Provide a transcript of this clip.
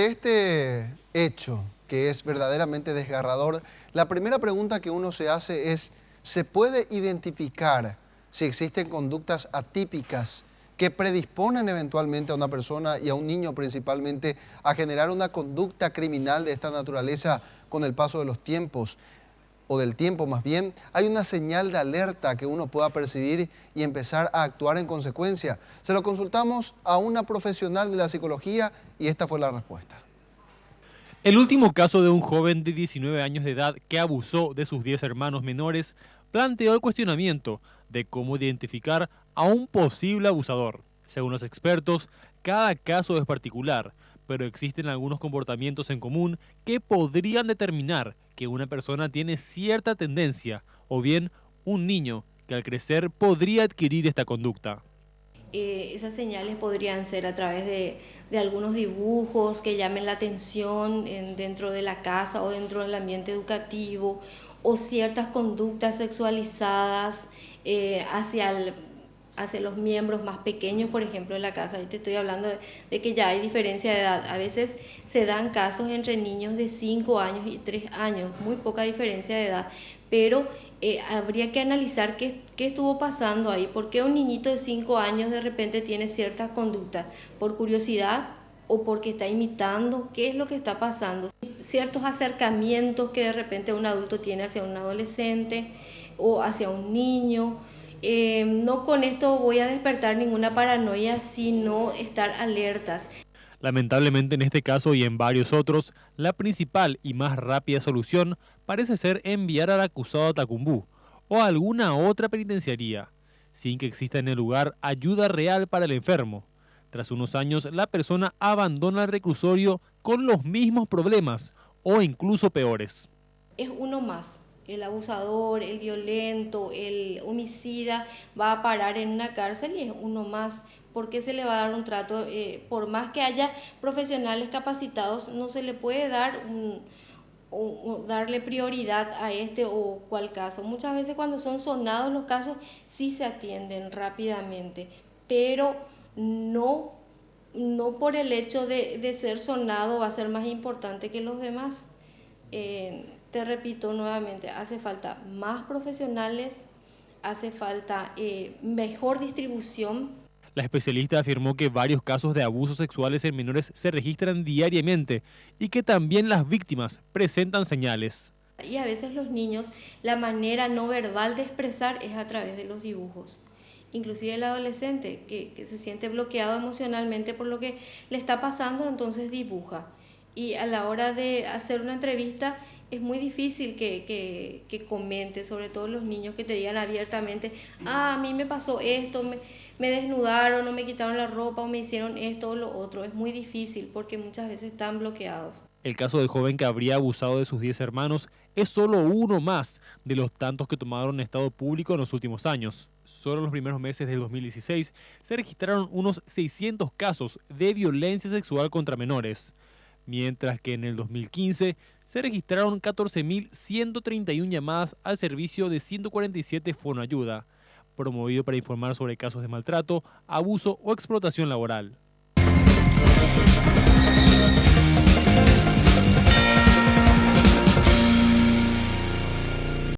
Ante este hecho, que es verdaderamente desgarrador, la primera pregunta que uno se hace es, ¿se puede identificar si existen conductas atípicas que predisponen eventualmente a una persona y a un niño principalmente a generar una conducta criminal de esta naturaleza con el paso de los tiempos? O del tiempo más bien, hay una señal de alerta que uno pueda percibir y empezar a actuar en consecuencia. Se lo consultamos a una profesional de la psicología y esta fue la respuesta. El último caso de un joven de 19 años de edad que abusó de sus 10 hermanos menores planteó el cuestionamiento de cómo identificar a un posible abusador. Según los expertos, cada caso es particular, pero existen algunos comportamientos en común que podrían determinar que una persona tiene cierta tendencia o bien un niño que al crecer podría adquirir esta conducta. Esas señales podrían ser a través de algunos dibujos que llamen la atención dentro de la casa o dentro del ambiente educativo, o ciertas conductas sexualizadas hacia los miembros más pequeños, por ejemplo, de la casa. Ahí te estoy hablando de que ya hay diferencia de edad. A veces se dan casos entre niños de 5 años y 3 años, muy poca diferencia de edad, pero habría que analizar qué estuvo pasando ahí, por qué un niñito de 5 años de repente tiene ciertas conductas, por curiosidad o porque está imitando, qué es lo que está pasando. Ciertos acercamientos que de repente un adulto tiene hacia un adolescente o hacia un niño. No con esto voy a despertar ninguna paranoia, sino estar alertas. Lamentablemente en este caso y en varios otros, la principal y más rápida solución parece ser enviar al acusado a Tacumbú o a alguna otra penitenciaría, sin que exista en el lugar ayuda real para el enfermo. Tras unos años, la persona abandona el reclusorio con los mismos problemas o incluso peores. Es uno más. El abusador, el violento, el homicida va a parar en una cárcel y es uno más. ¿Por qué se le va a dar un trato? Por más que haya profesionales capacitados, no se le puede dar darle prioridad a este o cual caso. Muchas veces cuando son sonados los casos sí se atienden rápidamente, pero no por el hecho de ser sonado va a ser más importante que los demás. Te repito nuevamente, hace falta más profesionales, hace falta mejor distribución. La especialista afirmó que varios casos de abusos sexuales en menores se registran diariamente y que también las víctimas presentan señales. Y a veces los niños, la manera no verbal de expresar es a través de los dibujos. Inclusive el adolescente que se siente bloqueado emocionalmente por lo que le está pasando, entonces dibuja. Y a la hora de hacer una entrevista es muy difícil que comente, sobre todo los niños que te digan abiertamente, a mí me pasó esto, me desnudaron o me quitaron la ropa o me hicieron esto o lo otro. Es muy difícil porque muchas veces están bloqueados. El caso del joven que habría abusado de sus 10 hermanos es solo uno más de los tantos que tomaron estado público en los últimos años. Solo en los primeros meses del 2016 se registraron unos 600 casos de violencia sexual contra menores, mientras que en el 2015 se registraron 14.131 llamadas al servicio de 147 Fonoayuda, promovido para informar sobre casos de maltrato, abuso o explotación laboral.